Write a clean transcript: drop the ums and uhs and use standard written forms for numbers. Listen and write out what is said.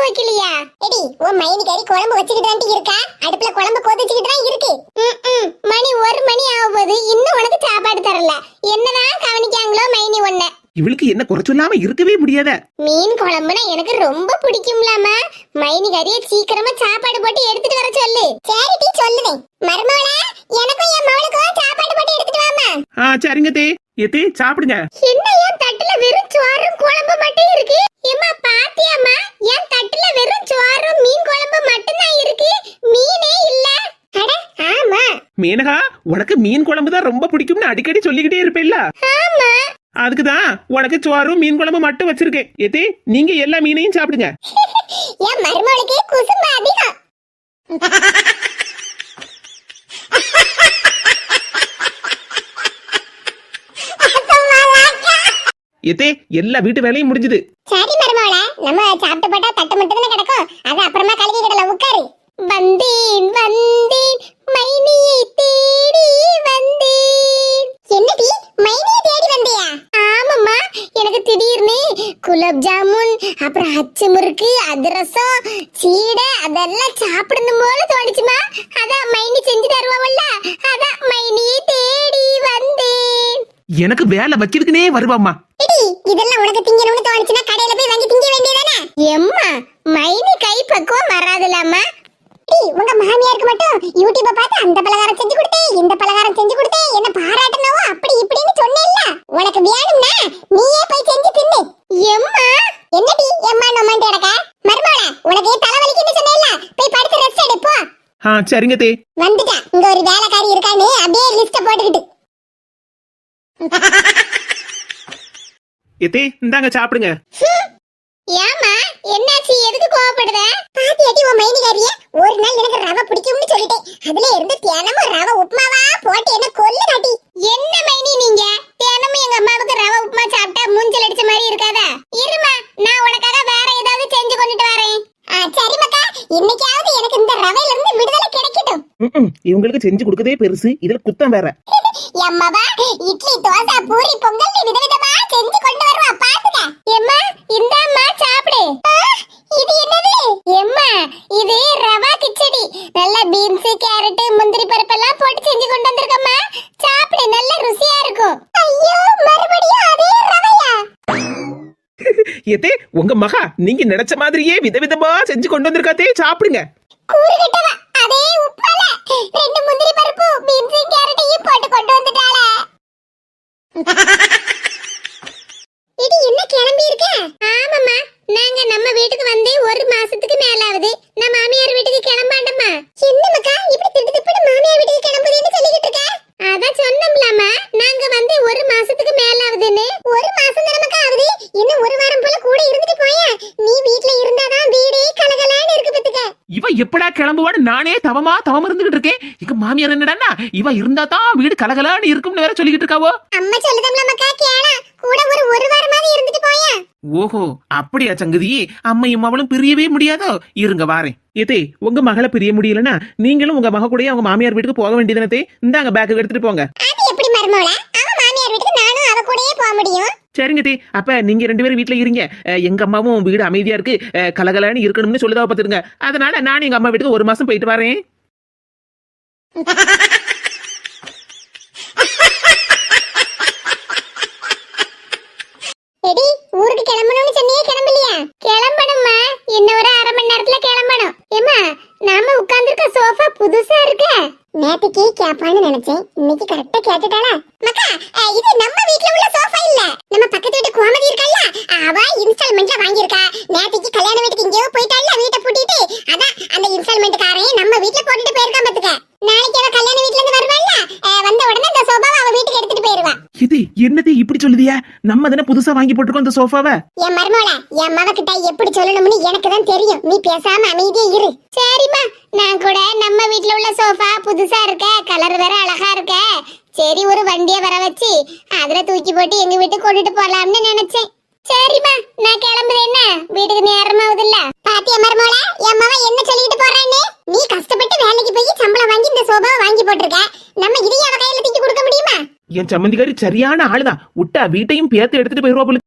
வைக்கலையா? எடி உன் மைனிகாரி குழம்பு வச்சுக்கிட்டு இருக்கா, அடுப்புல குழம்பு கொதிச்சுக்கிட்டு தான் இருக்கு. மணி 1 மணி ஆகும்போது இன்னும் உனக்கு சாப்பாடு தரல. என்னதான் கவனிக்காங்களோ மைனி ஒண்ண. இவளுக்கு என்ன குறைச்சொல்லாம இருக்கவே முடியாத. மீன் குழம்புனா எனக்கு ரொம்ப பிடிக்கும்லாமா. மைனிகாரிய சீக்கிரமா சாப்பாடு போட்டு எடுத்துட்டு வர சொல்லு. சரிடி சொல்லுவேன். மருமவளா எனக்கும் என் மவளுக்கும் சாப்பாடு போட்டு எடுத்துட்டு வாமா. சரிங்க தே. ஏத்தே சாப்பிடுங்க. என்ன என் தட்டுல வெறும் சோறும் குழம்பு மட்டும் இருக்கு? ஏம்மா பாத்தியாமா, என் தட்டுல வெறும் சோறும் மீன் குழம்பு மட்டும் தான் இருக்கு, மீனே இல்ல. அட ஆமா மேனகா, உனக்கு மீன் குழம்பு தான் ரொம்ப பிடிக்கும்னு அடிக்கடி சொல்லிக்கிட்டே இருப்பேல்ல. ஆமா, அதுக்குதான் உனக்கு சோறும் மீன் குழம்பு மட்டும் வச்சிருக்கேன். ஏத்தே நீங்க எல்லா மீனையும் சாப்பிடுங்க. என் மருமகளுக்கு குசும்பு அதிகம். ஏத்தே எல்லா வீட்டு வேலையும் முடிஞ்சது. சரி மருமகளே, நம்ம சாப்பிட்டு போட்டா தட்டு மட்டும் தானே கிடக்கும், அது அப்புறமா கழுவி கிடல. உட்காரு. வந்தேன் வந்தேன் மைனியை தேடி வந்தேன். என்னடி மைனியை தேடி வந்தியா? ஆமாம்மா, எனக்கு திடீர்னு குலாப் ஜாமுன், அப்புறம் அச்சு முறுக்கு, அதிரசம், சீடை அதெல்லாம் சாப்பிடணும் போல தோணுச்சுமா. அதான் மைனி செஞ்சு தருவாங்கல்ல, அதான் மைனியை தேடி வந்தேன். எனக்கு வேலை வைக்கிறதுக்குனே வருவாம்மா. இதெல்லாம் உனக்கு திங்கணும்னு தோணுச்சுன்னா கடையில போய் வாங்கி திங்க வேண்டியதானே. எம்மா மைனி கை பக்குவம் வராதுலாமா. உங்க மாமியாருக்கு மட்டும் யூடியூப பார்த்து அந்த பலகாரம் செஞ்சு கொடுத்தேன், இந்த பலகாரம் செஞ்சு கொடுத்தேன், என்ன பாராட்டனவோ அப்படி இப்படின்னு சொன்னேல்ல. உனக்கு வேணும்னா நீயே போய் செஞ்சு தின்னு. எம்மா என்னடி எம்மா நொம்மன்ட்டு கிடக்க? மர்மோள உனக்கு தலைவலிக்குன்னு சொன்னேல்ல, போய் படுத்து ரெஸ்ட் எடு போ. சரிங்க தே. வந்துட்டா இங்க ஒரு வேலைக்காரி இருக்கான்னு அப்படியே லிஸ்ட் போட்டுக்கிட்டு. ஏத்தே இந்தாங்க சாப்பிடுங்க. ஏமா என்னாச்சு, எதுக்கு கோவப்படுற? பாத்தியாட்டி உன் மைனிகாரிய, ஒரு நாள் எனக்கு ரவை பிடிக்கும்னு சொல்லிட்டேன், அதுல இருந்து தினமும் ரவை உப்புமாவா போட்டு என்ன கொல்லுதாட்டி. என்ன மைனி நீங்க தினமும் எங்க அம்மாவுக்கு ரவை உப்புமா சாப்பிட்டா மூஞ்சல் அடிச்ச மாதிரி இருக்காதா? இருமா, நான் உனக்காக வேற ஏதாவது செஞ்சு கொண்டுட்டு வரேன். சரி மக்கா, இன்னைக்காவது எனக்கு இந்த ரவையில இருந்து விடுதலை கிடைக்கட்டும். இவங்களுக்கு செஞ்சு கொடுக்கதே பெருசு, இதுல குத்தம் வேற. எம்மாவா இட்லி தோசை பூரி பொங்கல் விதவிதமா செஞ்சு கொண்டு வருவா, பாத்துக்க. எம்மா இந்தாம்மா சாப்பிடு. இது என்னது? எம்மா இது ரவா கிச்சடி, நல்ல பீன்ஸ் கேரட் முந்திரி பருப்பெல்லாம் போட்டு செஞ்சு கொண்டு வந்திருக்கம்மா. சாப்பிடு, நல்ல ருசியா இருக்கும். ஐயோ மறுபடியும் அதே ரவையா? ஏத்தே உங்க மகா நீங்க நினைச்ச மாதிரியே விதவிதமா செஞ்சு கொண்டு வந்திருக்காதே, சாப்பிடுங்க. கூறுகிட்டவா அதே உப்பால 2 முந்திரி பருப்பு பீன்ஸ் கேரட்டையும் போட்டு கொண்டு வந்துட்டாளே. இது என்ன கிளம்பி இருக்க? ஆமாம்மா, நாங்க நம்ம வீட்டுக்கு வந்து 1 மாசத்துக்கு மேல ஆகுது. நான் மாமியார் வீட்டுக்கு கிளம்பாண்டம்மா. என்ன மக்கா இப்படி திடுதிப்புன்னு மாமியார் வீட்டுக்கு கிளம்புறேன்னு சொல்லிக்கிட்டு இருக்க? அதான் சொன்னோம்லம்மா, நாங்க வந்து 1 மாசத்துக்கு மேல ஆகுதுன்னு. 1 மாசம் தானே மக்கா ஆகுது, இன்னும் 1 வாரம் போல கூட இருந்துட்டு போயா. நீ வீட்ல இருந்தாதான் வீடே கலகலான்னு இருக்கு பத்துக்க. இவ எப்படா கிளம்புவான்னு நானே தவம் இருந்துகிட்டு இருக்கேன். எங்க மாமியார் என்னடான்னா இவ இருந்தா தான் வீடு கலகலான்னு இருக்கும்னு வேற சொல்லிக்கிட்டு இருக்காவோ. அம்மா சொல்லுதம்ல மக்கா கேளா, கூட ஒரு வாரமாவது இருந்துட்டு போயா. ஓஹோ அப்படியா சங்கதி, அம்மையும் அவளும் பிரியவே முடியாதோ. இருங்க வாரேன். ஏத்தே உங்க மகளை பிரிய முடியலன்னா நீங்களும் உங்க மக கூடயே அவங்க மாமியார் வீட்டுக்கு போக வேண்டியதுனே. இந்தாங்க பேக் எடுத்துட்டு போங்க. அது எப்படி மர்மோளா, அவ மாமியார் வீட்டுக்கு நானும் அவ கூடயே போக முடியும்? சரிங்க தே, அப்ப நீங்க 2 பேரும் வீட்டுல இருங்க. எங்க அம்மாவும் வீடு அமைதியா இருக்கு, கலகலான்னு இருக்கணும்னு சொல்லுதா பாத்துருங்க. அதனால நான் எங்க அம்மா வீட்டுக்கு 1 மாசம் போயிட்டு வரேன். எடி ஊருக்கு கிளம்பணும்னு சொன்னியே, கிளம்பலையா? கிளம்பணும்மா, இன்னும் ஒரு 1/2 மணி நேரத்துல கிளம்பணும். ஏமா நாம உட்கார்ந்திருக்க சோஃபா புதுசா இருக்க. நேத்துக்கு கேப்பான்னு நினைச்சேன், இன்னைக்கு கரெக்டா கேட்டுட்டாளா? மக்கா இது நம்ம வீட்ல உள்ள சோஃபா இல்ல, நம்ம பக்கத்து வீட்டு கோமதி இருக்கல்ல, அவ இன்ஸ்டால்மெண்ட்ல வாங்கியிருக்கா. நேத்துக்கு கல்யாண வீட்டுக்கு எங்கேயோ போயிட்டாள்ல வீட்டை பூட்டிட்டு, அதான் அந்த இன்ஸ்டால்மெண்ட் காரையும் நம்ம வீட்ல போட்டுட்டு போயிருக்கா பாத்துக்க. நாளைக்கு அவ கல்யாண வீட்ல இருந்து வருவாள்ல, வந்த உடனே இந்த சோஃபாவை அவ வீட்டுக்கு எடுத்துட்டு போயிருவா. இது என்னது இப்படி சொல்லுதியா? நம்ம தானே புதுசா வாங்கி போட்டுருக்கோம் இந்த சோஃபாவை. என் மர்மோள என் மவ கிட்ட எப்படி சொல்லணும்னு எனக்கு தான் தெரியும், நீ பேசாம அமைதியா இரு. சரிம்மா, நான் கூட நம்ம வீட்ல உள்ள சோஃபா புதுசா இருக்க, கலர் வேற அழகா இருக்க, சரி ஒரு வண்டியை வர வச்சு அதுல தூக்கி போட்டு எங்க வீட்டுக்கு கொண்டுட்டு போலாம்னு நினைச்சேன். சரிம்மா நான் கிளம்புறேன், என்ன வீட்டுக்கு நேரமாவுது இல்ல. பாத்தியா மர்மோள என் மவ என்ன சொல்லிட்டு போறான்னு? நீ கஷ்டப்பட்டு வேலைக்கு போய் சம்பளம் வாங்கி இந்த சோஃபாவை வாங்கி போட்டிருக்க, நம்ம இதையும் அவ கையில தூக்கி கொடுக்க முடியுமா? என் சம்மந்திக்காரி சரியான ஆளுதான், விட்டா வீட்டையும் பேத்து எடுத்துட்டு போயிருவா போல.